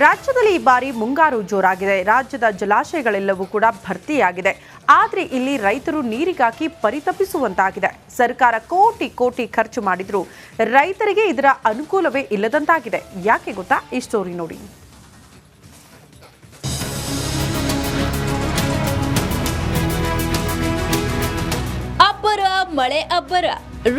ರಾಜ್ಯದಲ್ಲಿ ಈ ಬಾರಿ ಮುಂಗಾರು ಜೋರಾಗಿದೆ. ರಾಜ್ಯದ ಜಲಾಶಯಗಳೆಲ್ಲವೂ ಕೂಡ ಭರ್ತಿಯಾಗಿದೆ. ಆದರೆ ಇಲ್ಲಿ ರೈತರು ನೀರಿಗಾಗಿ ಪರಿತಪಿಸುವಂತಾಗಿದೆ. ಸರ್ಕಾರ ಕೋಟಿ ಕೋಟಿ ಖರ್ಚು ಮಾಡಿದ್ರೂ ರೈತರಿಗೆ ಇದರ ಅನುಕೂಲವೇ ಇಲ್ಲದಂತಾಗಿದೆ. ಯಾಕೆ ಗೊತ್ತಾ? ಈ ಸ್ಟೋರಿ ನೋಡಿ. ಮಳೆ ಅಬ್ಬರ.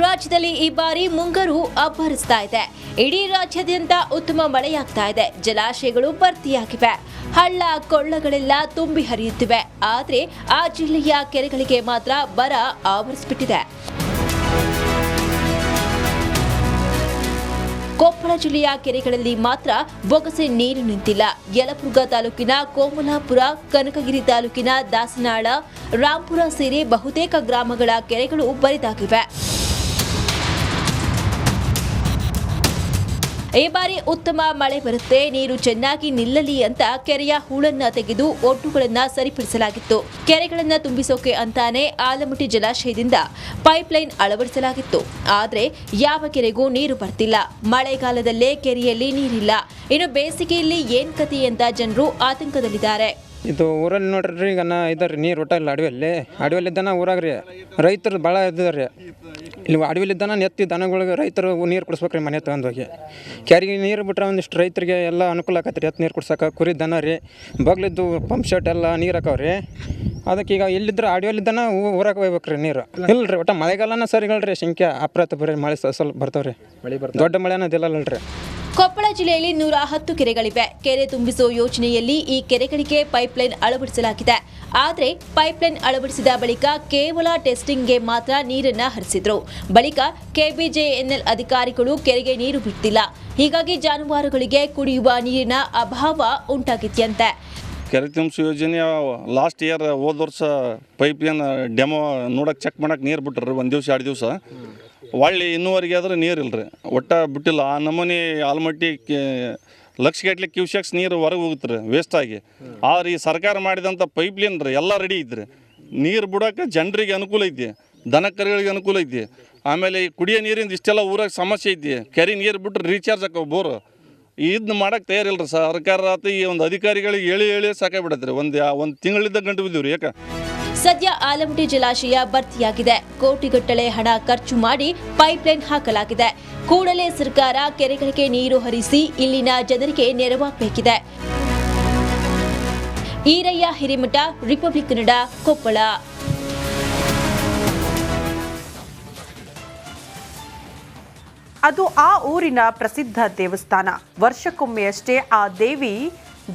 ರಾಜ್ಯದಲ್ಲಿ ಈ ಬಾರಿ ಮುಂಗಾರು ಅಬ್ಬರಿಸ್ತಾ ಇದೆ. ಇಡೀ ರಾಜ್ಯಾದ್ಯಂತ ಉತ್ತಮ ಮಳೆಯಾಗ್ತಾ ಇದೆ. ಜಲಾಶಯಗಳು ಭರ್ತಿಯಾಗಿವೆ. ಹಳ್ಳ ಕೊಳ್ಳಗಳೆಲ್ಲ ತುಂಬಿ ಹರಿಯುತ್ತಿವೆ. ಆದರೆ ಆ ಜಿಲ್ಲೆಯ ಕೆರೆಗಳಿಗೆ ಮಾತ್ರ ಬರ ಆವರಿಸಿಬಿಟ್ಟಿದೆ. ಕೊಪ್ಪಳ ಜಿಲ್ಲೆಯ ಕೆರೆಗಳಲ್ಲಿ ಮಾತ್ರ ಬೊಗಸೆ ನೀರು ನಿಂತಿಲ್ಲ. ಯಲಬುರ್ಗಾ ತಾಲೂಕಿನ ಕೋಮಲಾಪುರ, ಕನಕಗಿರಿ ತಾಲೂಕಿನ ದಾಸನಾಳ, ರಾಂಪುರ ಸೇರಿ ಬಹುತೇಕ ಗ್ರಾಮಗಳ ಕೆರೆಗಳು ಬರಿದಾಗಿವೆ. ಈ ಬಾರಿ ಉತ್ತಮ ಮಳೆ ಬರುತ್ತೆ, ನೀರು ಚೆನ್ನಾಗಿ ನಿಲ್ಲಲಿ ಅಂತ ಕೆರೆಯ ಹೂಳನ್ನ ತೆಗೆದು ಒಡ್ಡುಗಳನ್ನ ಸರಿಪಡಿಸಲಾಗಿತ್ತು. ಕೆರೆಗಳನ್ನ ತುಂಬಿಸೋಕೆ ಅಂತಾನೆ ಆಲಮಟ್ಟಿ ಜಲಾಶಯದಿಂದ ಪೈಪ್ಲೈನ್ ಅಳವಡಿಸಲಾಗಿತ್ತು. ಆದ್ರೆ ಯಾವ ಕೆರೆಗೂ ನೀರು ಬರ್ತಿಲ್ಲ. ಮಳೆಗಾಲದಲ್ಲೇ ಕೆರೆಯಲ್ಲಿ ನೀರಿಲ್ಲ. ಇನ್ನು ಬೇಸಿಗೆಯಲ್ಲಿ ಏನ್ ಕತೆ ಅಂತ ಜನರು ಆತಂಕದಲ್ಲಿದ್ದಾರೆ. ಇದು ಊರಲ್ಲಿ ನೋಡ್ರಿ, ಈಗ ಇದಾರೆ ನೀರು ಒಟ್ಟ ಇಲ್ಲ. ಅಡವಿಯಲ್ಲಿದ್ದಾನ ಊರಾಗ್ರಿ ರೈತರು ಭಾಳ ಇದ್ದಾರೆ. ಇಲ್ಲಿ ಅಡವಿಲಿದ್ದಾನ ನೆತ್ತಿ ದನಗಳಿಗೆ ರೈತರು ನೀರು ಕುಡಿಸ್ಬೇಕ್ರಿ. ಮನೆ ತಗೊಂಡೋಗಿ ಕೆರೆಗೆ ನೀರು ಬಿಟ್ರೆ ಒಂದಿಷ್ಟು ರೈತರಿಗೆ ಎಲ್ಲ ಅನುಕೂಲ ಆಕತ್ರಿ. ಎತ್ತು ನೀರು ಕುಡ್ಸಕ್ಕೆ ಕುರಿ ದನ ರೀ ಬಗ್ಲಿದ್ದು ಪಂಪ್ ಶೆಟ್ ಎಲ್ಲ ನೀರು ಹಾಕವ್ರಿ. ಅದಕ್ಕೆ ಈಗ ಎಲ್ಲಿದ್ರೆ ಅಡವಿಯಲ್ಲಿದ್ದಾನ ಊರಾಗ ಹೋಗ್ಬೇಕ್ರಿ ನೀರು. ಇಲ್ಲರಿ ಒಟ್ಟು ಮಳೆಗಾಲನ ಸರಿಗಳ್ರಿ. ಸಂಖ್ಯೆ ಅಪ್ರಾತ ಬರೀ ಮಳೆ ಸ್ವಲ್ಪ ಬರ್ತಾವ್ರಿ. ದೊಡ್ಡ ಮಳೆ ಅನ್ನೋದಿಲ್ಲಲ್ರಿ. ಕೊಪ್ಪಳ ಜಿಲ್ಲೆಯಲ್ಲಿ 110 ಕೆರೆಗಳಿವೆ. ಕೆರೆ ತುಂಬಿಸುವ ಯೋಜನೆಯಲ್ಲಿ ಈ ಕೆರೆಗಳಿಗೆ ಪೈಪ್ಲೈನ್ ಅಳವಡಿಸಲಾಗಿದೆ. ಆದರೆ ಪೈಪ್ಲೈನ್ ಅಳವಡಿಸಿದ ಬಳಿಕ ಕೇವಲ ಟೆಸ್ಟಿಂಗ್ಗೆ ಮಾತ್ರ ನೀರನ್ನ ಹರಿಸಿದ್ರು. ಬಳಿಕ ಕೆಬಿಜೆಎನ್ಎಲ್ ಅಧಿಕಾರಿಗಳು ಕೆರೆಗೆ ನೀರು ಬಿಡ್ತಿಲ್ಲ. ಹೀಗಾಗಿ ಜಾನುವಾರುಗಳಿಗೆ ಕುಡಿಯುವ ನೀರಿನ ಅಭಾವ ಉಂಟಾಗಿದೆಯಂತೆ. ಕೆರೆ ತುಂಬಿಸೋ ಯೋಜನೆ ಲಾಸ್ಟ್ ಇಯರ್ ಹೋದ ವರ್ಷ ಪೈಪ್ಲೈನ್ ಡೆಮೋ ನೋಡಕ್ಕೆ ಚೆಕ್ ಮಾಡಕ್ಕೆ ನೀರು ಬಿಟ್ರಿ. 1 ದಿವಸ 2 ದಿವಸ ಒಳ್ಳೆ ಇನ್ನೂವರೆಗೆ ಆದ್ರೆ ನೀರು ಇಲ್ಲರಿ. ಒಟ್ಟ ಬಿಟ್ಟಿಲ್ಲ. ಆ ನಮೂನಿ ಆಲ್ಮಟ್ಟಿ ಲಕ್ಷಗಟ್ಟಲೆ ಕ್ಯೂಸೆಕ್ಸ್ ನೀರು ಹೊರಗೆ ಹೋಗುತ್ತೆ ರೀ ವೇಸ್ಟಾಗಿ. ಆದ್ರೆ ಈ ಸರ್ಕಾರ ಮಾಡಿದಂಥ ಪೈಪ್ಲೈನ್ ರೀ ಎಲ್ಲ ರೆಡಿ ಇದ್ರಿ. ನೀರು ಬಿಡೋಕೆ ಜನರಿಗೆ ಅನುಕೂಲ ಐತಿ, ದನ ಕರುಗಳಿಗೆ ಅನುಕೂಲ ಐತಿ. ಆಮೇಲೆ ಈ ಕುಡಿಯೋ ನೀರಿಂದ ಇಷ್ಟೆಲ್ಲ ಊರಾಗ ಸಮಸ್ಯೆ ಐತಿ. ಕೆರೆ ನೀರು ಬಿಟ್ಟರೆ ರೀಚಾರ್ಜ್ ಹಾಕೋ ಬೋರು ಇದನ್ನ ಮಾಡೋಕ್ಕೆ ತಯಾರಿಲ್ಲ ರೀ ಸರ್ಕಾರ. ಆತ ಈ ಒಂದು ಅಧಿಕಾರಿಗಳಿಗೆ ಹೇಳಿ ಸಾಕಾಗ್ಬಿಡತ್ತೆ ರೀ. ಒಂದು ತಿಂಗಳಿಂದ ಗಂಟು ಬಿದ್ದೀವಿ ಯಾಕೆ. ಸದ್ಯ ಆಲಮಟ್ಟಿ ಜಲಾಶಯ ಭರ್ತಿಯಾಗಿದೆ. ಕೋಟಿಗಟ್ಟಲೆ ಹಣ ಖರ್ಚು ಮಾಡಿ ಪೈಪ್ಲೈನ್ ಹಾಕಲಾಗಿದೆ. ಕೂಡಲೇ ಸರ್ಕಾರ ಕೆರೆಗಳಿಗೆ ನೀರು ಹರಿಸಿ ಇಲ್ಲಿನ ಜನರಿಗೆ ನೆರವಾಗಬೇಕಿದೆ. ಈರಯ್ಯ ಹಿರೇಮಠ, ರಿಪಬ್ಲಿಕ್ ಕನ್ನಡ, ಕೊಪ್ಪಳ. ಅದು ಆ ಊರಿನ ಪ್ರಸಿದ್ಧ ದೇವಸ್ಥಾನ. ವರ್ಷಕ್ಕೊಮ್ಮೆಯಷ್ಟೇ ಆ ದೇವಿ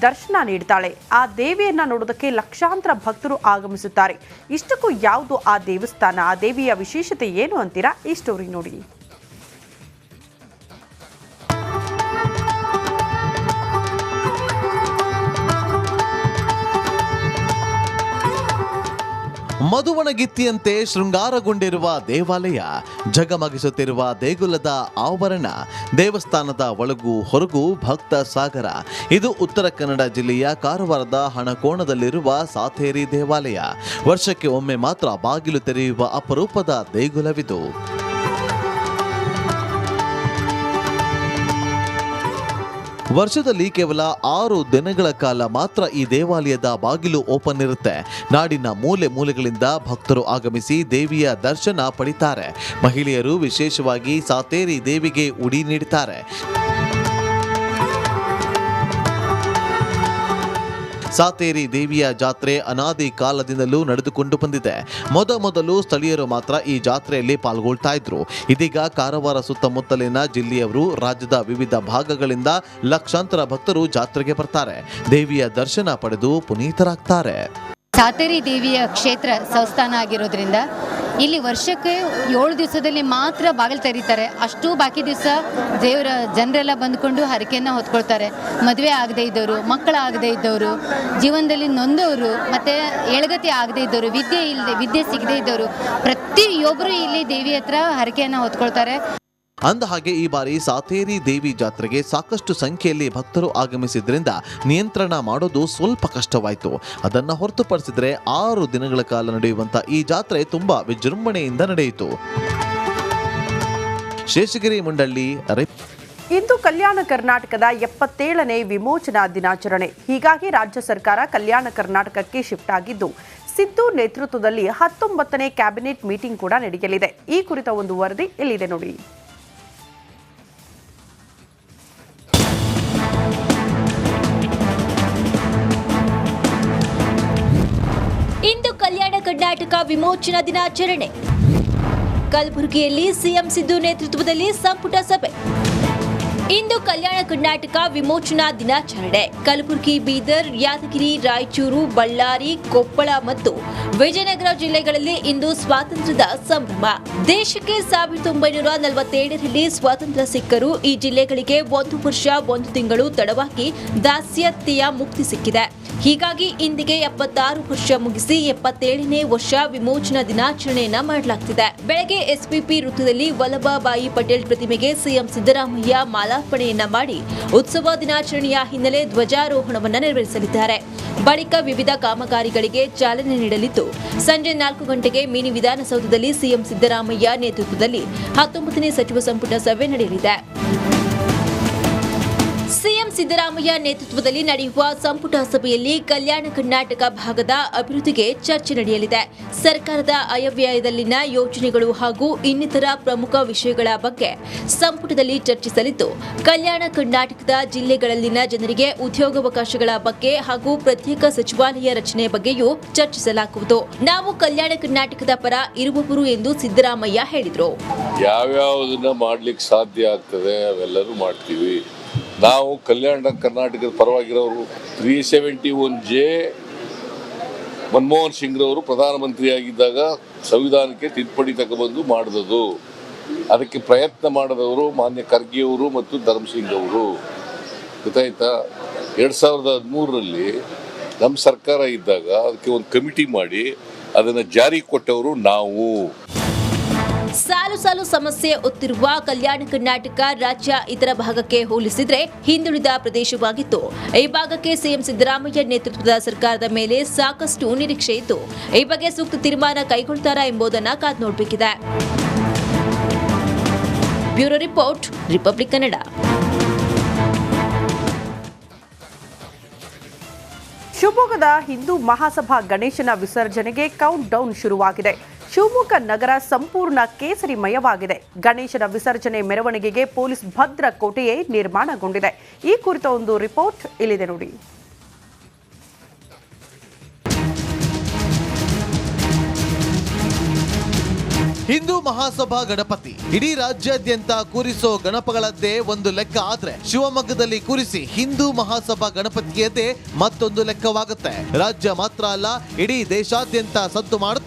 ದರ್ಶನ ನೀಡ್ತಾಳೆ. ಆ ದೇವಿಯನ್ನ ನೋಡೋದಕ್ಕೆ ಲಕ್ಷಾಂತರ ಭಕ್ತರು ಆಗಮಿಸುತ್ತಾರೆ. ಇಷ್ಟಕ್ಕೂ ಯಾವುದು ಆ ದೇವಸ್ಥಾನ? ಆ ದೇವಿಯ ವಿಶೇಷತೆ ಏನು ಅಂತೀರಾ? ಈ ಸ್ಟೋರಿ ನೋಡಿ. ಮಧುವಣಗಿತ್ತಿಯಂತೆ ಶೃಂಗಾರಗೊಂಡಿರುವ ದೇವಾಲಯ, ಜಗಮಗಿಸುತ್ತಿರುವ ದೇಗುಲದ ಆವರಣ, ದೇವಸ್ಥಾನದ ಒಳಗೂ ಹೊರಗೂ ಭಕ್ತ ಸಾಗರ. ಇದು ಉತ್ತರ ಕನ್ನಡ ಜಿಲ್ಲೆಯ ಕಾರವಾರದ ಹಣಕೋಣದಲ್ಲಿರುವ ಸಾಥೇರಿ ದೇವಾಲಯ. ವರ್ಷಕ್ಕೆ ಒಮ್ಮೆ ಮಾತ್ರ ಬಾಗಿಲು ತೆರೆಯುವ ಅಪರೂಪದ ದೇಗುಲವಿದು. ವರ್ಷದಲ್ಲಿ ಕೇವಲ 6 ದಿನಗಳ ಕಾಲ ಮಾತ್ರ ಈ ದೇವಾಲಯದ ಬಾಗಿಲು ಓಪನ್ ಇರುತ್ತೆ. ನಾಡಿನ ಮೂಲೆ ಮೂಲೆಗಳಿಂದ ಭಕ್ತರು ಆಗಮಿಸಿ ದೇವಿಯ ದರ್ಶನ ಪಡಿತಾರೆ. ಮಹಿಳೆಯರು ವಿಶೇಷವಾಗಿ ಸಾತೇರಿ ದೇವಿಗೆ ಉಡಿ ನೀಡುತ್ತಾರೆ. ಸಾತೇರಿ ದೇವಿಯ ಜಾತ್ರೆ ಅನಾದಿ ಕಾಲದಿಂದಲೂ ನಡೆದುಕೊಂಡು ಬಂದಿದೆ. ಮೊದಲು ಸ್ಥಳೀಯರು ಮಾತ್ರ ಈ ಜಾತ್ರೆಯಲ್ಲಿ ಪಾಲ್ಗೊಳ್ತಾ ಇದ್ರು. ಇದೀಗ ಕಾರವಾರ ಸುತ್ತಮುತ್ತಲಿನ ಜಿಲ್ಲೆಯವರು, ರಾಜ್ಯದ ವಿವಿಧ ಭಾಗಗಳಿಂದ ಲಕ್ಷಾಂತರ ಭಕ್ತರು ಜಾತ್ರೆಗೆ ಬರ್ತಾರೆ. ದೇವಿಯ ದರ್ಶನ ಪಡೆದು ಪುನೀತರಾಗ್ತಾರೆ. ಸಾತೇರಿ ದೇವಿಯ ಕ್ಷೇತ್ರ ಸಂಸ್ಥಾನ ಆಗಿರೋದ್ರಿಂದ ಇಲ್ಲಿ ವರ್ಷಕ್ಕೆ 7 ದಿವಸದಲ್ಲಿ ಮಾತ್ರ ಬಾಗಿಲು ತೆರೀತಾರೆ. ಅಷ್ಟು ಬಾಕಿ ದಿವಸ ದೇವರ ಜನರೆಲ್ಲ ಬಂದ್ಕೊಂಡು ಹರಕೆಯನ್ನು ಹೊತ್ಕೊಳ್ತಾರೆ. ಮದುವೆ ಆಗದೇ ಇದ್ದವರು, ಮಕ್ಕಳಾಗದೇ ಇದ್ದವರು, ಜೀವನದಲ್ಲಿ ನೊಂದವರು, ಮತ್ತು ಏಳಗತಿ ಆಗದೇ ಇದ್ದವರು, ವಿದ್ಯೆ ಸಿಗದೇ ಇದ್ದವರು, ಪ್ರತಿಯೊಬ್ಬರು ಇಲ್ಲಿ ದೇವಿ ಹತ್ರ ಹರಕೆಯನ್ನು ಹೊತ್ಕೊಳ್ತಾರೆ. ಅಂದ ಹಾಗೆ ಈ ಬಾರಿ ಸಾತೇರಿ ದೇವಿ ಜಾತ್ರೆಗೆ ಸಾಕಷ್ಟು ಸಂಖ್ಯೆಯಲ್ಲಿ ಭಕ್ತರು ಆಗಮಿಸಿದ್ರಿಂದ ನಿಯಂತ್ರಣ ಮಾಡೋದು ಸ್ವಲ್ಪ ಕಷ್ಟವಾಯಿತು. ಅದನ್ನು ಹೊರತುಪಡಿಸಿದ್ರೆ 6 ದಿನಗಳ ಕಾಲ ನಡೆಯುವಂತ ಈ ಜಾತ್ರೆ ತುಂಬಾ ವಿಜೃಂಭಣೆಯಿಂದ ನಡೆಯಿತು. ಶೇಷಗಿರಿ ಮುಂಡಳ್ಳಿ. ಇಂದು ಕಲ್ಯಾಣ ಕರ್ನಾಟಕದ 77ನೇ ವಿಮೋಚನಾ ದಿನಾಚರಣೆ. ಹೀಗಾಗಿ ರಾಜ್ಯ ಸರ್ಕಾರ ಕಲ್ಯಾಣ ಕರ್ನಾಟಕಕ್ಕೆ ಶಿಫ್ಟ್ ಆಗಿದ್ದು, ಸಿದ್ದು ನೇತೃತ್ವದಲ್ಲಿ 19ನೇ ಕ್ಯಾಬಿನೆಟ್ ಮೀಟಿಂಗ್ ಕೂಡ ನಡೆಯಲಿದೆ. ಈ ಕುರಿತ ಒಂದು ವರದಿ ಇಲ್ಲಿದೆ ನೋಡಿ. ಇಂದು ಕಲ್ಯಾಣ ಕರ್ನಾಟಕ ವಿಮೋಚನಾ ದಿನಾಚರಣೆ. ಕಲಬುರಗಿಯಲ್ಲಿ ಸಿಎಂ ಸಿದ್ದು ನೇತೃತ್ವದಲ್ಲಿ ಸಂಪುಟ ಸಭೆ. ಇಂದು ಕಲ್ಯಾಣ ಕರ್ನಾಟಕ ವಿಮೋಚನಾ ದಿನಾಚರಣೆ. ಕಲಬುರಗಿ, ಬೀದರ್, ಯಾದಗಿರಿ, ರಾಯಚೂರು, ಬಳ್ಳಾರಿ, ಕೊಪ್ಪಳ ಮತ್ತು ವಿಜಯನಗರ ಜಿಲ್ಲೆಗಳಲ್ಲಿ ಇಂದು ಸ್ವಾತಂತ್ರ್ಯದ ಸಂಭ್ರಮ. ದೇಶಕ್ಕೆ 1947ರಲ್ಲಿ ಸ್ವಾತಂತ್ರ್ಯ ಸಿಕ್ಕರೂ ಈ ಜಿಲ್ಲೆಗಳಿಗೆ 1 ವರ್ಷ 1 ತಿಂಗಳು ತಡವಾಗಿ ದಾಸ್ಯತೆಯ ಮುಕ್ತಿ ಸಿಕ್ಕಿದೆ. ಹೀಗಾಗಿ ಇಂದಿಗೆ 76 ವರ್ಷ ಮುಗಿಸಿ 77ನೇ ವರ್ಷ ವಿಮೋಚನಾ ದಿನಾಚರಣೆಯನ್ನ ಮಾಡಲಾಗ್ತಿದೆ. ಬೆಳಗ್ಗೆ ಎಸ್ಪಿಪಿ ವೃತ್ತದಲ್ಲಿ ವಲ್ಲಭಭಾಯಿ ಪಟೇಲ್ ಪ್ರತಿಮೆಗೆ ಸಿಎಂ ಸಿದ್ದರಾಮಯ್ಯ ಮಾಲಾರ್ಪಣೆಯನ್ನ ಮಾಡಿ ಉತ್ಸವ ದಿನಾಚರಣೆಯ ಹಿನ್ನೆಲೆ ಧ್ವಜಾರೋಹಣವನ್ನ ನೆರವೇರಿಸಲಿದ್ದಾರೆ. ಬಳಿಕ ವಿವಿಧ ಕಾಮಗಾರಿಗಳಿಗೆ ಚಾಲನೆ ನೀಡಲಿದ್ದು, ಸಂಜೆ 4 ಗಂಟೆಗೆ ಮಿನಿ ವಿಧಾನಸೌಧದಲ್ಲಿ ಸಿಎಂ ಸಿದ್ದರಾಮಯ್ಯ ನೇತೃತ್ವದಲ್ಲಿ 19ನೇ ಸಚಿವ ಸಂಪುಟ ಸಭೆ ನಡೆಯಲಿದೆ. ಸಿಎಂ ಸಿದ್ದರಾಮಯ್ಯ ನೇತೃತ್ವದಲ್ಲಿ ನಡೆಯುವ ಸಂಪುಟ ಸಭೆಯಲ್ಲಿ ಕಲ್ಯಾಣ ಕರ್ನಾಟಕ ಭಾಗದ ಅಭಿವೃದ್ಧಿಗೆ ಚರ್ಚೆ ನಡೆಯಲಿದೆ. ಸರ್ಕಾರದ ಆಯವ್ಯಯದಲ್ಲಿನ ಯೋಜನೆಗಳು ಹಾಗೂ ಇನ್ನಿತರ ಪ್ರಮುಖ ವಿಷಯಗಳ ಬಗ್ಗೆ ಸಂಪುಟದಲ್ಲಿ ಚರ್ಚಿಸಲಿದ್ದು, ಕಲ್ಯಾಣ ಕರ್ನಾಟಕದ ಜಿಲ್ಲೆಗಳಲ್ಲಿನ ಜನರಿಗೆ ಉದ್ಯೋಗಾವಕಾಶಗಳ ಬಗ್ಗೆ ಹಾಗೂ ಪ್ರತ್ಯೇಕ ಸಚಿವಾಲಯ ರಚನೆ ಬಗ್ಗೆಯೂ ಚರ್ಚಿಸಲಾಗುವುದು. ನಾವು ಕಲ್ಯಾಣ ಕರ್ನಾಟಕದ ಪರ ಇರುವವರು ಎಂದು ಸಿದ್ದರಾಮಯ್ಯ ಹೇಳಿದರು. ಯಾವ್ಯಾವುದನ್ನ ಮಾಡ್ಲಿಕ್ಕೆ ಸಾಧ್ಯ ಆಗ್ತದೆ ಅವೆಲ್ಲರೂ ಮಾಡ್ತೀವಿ. ನಾವು ಕಲ್ಯಾಣ ಕರ್ನಾಟಕದ ಪರವಾಗಿರೋರು 371J ಮನಮೋಹನ್ ಸಿಂಗ್ರವರು ಪ್ರಧಾನಮಂತ್ರಿಯಾಗಿದ್ದಾಗ ಸಂವಿಧಾನಕ್ಕೆ ತಿದ್ದುಪಡಿ ತಗೊಬಂದು ಮಾಡಿದದು. ಅದಕ್ಕೆ ಪ್ರಯತ್ನ ಮಾಡಿದವರು ಮಾನ್ಯ ಖರ್ಗೆಯವರು ಮತ್ತು ಧರ್ಮಸಿಂಗ್ ಅವರು. ಗೊತ್ತಾಯ್ತಾ? 2013ರಲ್ಲಿ ನಮ್ಮ ಸರ್ಕಾರ ಇದ್ದಾಗ ಅದಕ್ಕೆ ಒಂದು ಕಮಿಟಿ ಮಾಡಿ ಅದನ್ನು ಜಾರಿ ಕೊಟ್ಟವರು ನಾವು. ಸಾಲು ಸಾಲು ಸಮಸ್ಯೆ ಒತ್ತಿರುವ ಕಲ್ಯಾಣ ಕರ್ನಾಟಕ ರಾಜ್ಯ ಇತರ ಭಾಗಕ್ಕೆ ಹೋಲಿಸಿದ್ರೆ ಹಿಂದುಳಿದ ಪ್ರದೇಶವಾಗಿತ್ತು. ಈ ಭಾಗಕ್ಕೆ ಸಿಎಂ ಸಿದ್ದರಾಮಯ್ಯ ನೇತೃತ್ವದ ಸರ್ಕಾರದ ಮೇಲೆ ಸಾಕಷ್ಟು ನಿರೀಕ್ಷೆ ಇತ್ತು. ಈ ಬಗ್ಗೆ ಸೂಕ್ತ ತೀರ್ಮಾನ ಕೈಗೊಳ್ತಾರಾ ಎಂಬುದನ್ನು ಕಾದು ನೋಡಬೇಕಿದೆ. Bureau report, Republic Kannada. ಶಿವಮೊಗ್ಗದ ಹಿಂದೂ ಮಹಾಸಭಾ ಗಣೇಶನ ವಿಸರ್ಜನೆಗೆ ಕೌಂಟ್ ಡೌನ್ ಶುರುವಾಗಿದೆ. ಶಿವಮೊಗ್ಗ ನಗರ ಸಂಪೂರ್ಣ ಕೇಸರಿಮಯವಾಗಿದೆ. ಗಣೇಶನ ವಿಸರ್ಜನೆ ಮೆರವಣಿಗೆಗೆ ಪೊಲೀಸ್ ಭದ್ರ ಕೋಟೆಯೇ ನಿರ್ಮಾಣಗೊಂಡಿದೆ. ಈ ಕುರಿತ ಒಂದು ರಿಪೋರ್ಟ್ ಇಲ್ಲಿದೆ ನೋಡಿ. ಹಿಂದೂ ಮಹಾಸಭಾ ಗಣಪತಿ ಇಡೀ ರಾಜ್ಯಾದ್ಯಂತ ಕೂರಿಸೋ ಗಣಪಗಳದ್ದೇ ಒಂದು ಲೆಕ್ಕ ಆದ್ರೆ, ಶಿವಮೊಗ್ಗದಲ್ಲಿ ಕೂರಿಸಿ ಹಿಂದೂ ಮಹಾಸಭಾ ಗಣಪತಿಯದ್ದೇ ಮತ್ತೊಂದು ಲೆಕ್ಕವಾಗುತ್ತೆ. ರಾಜ್ಯ ಮಾತ್ರ ಅಲ್ಲ, ಇಡೀ ದೇಶಾದ್ಯಂತ ಸದ್ದು ಮಾಡುತ್ತೆ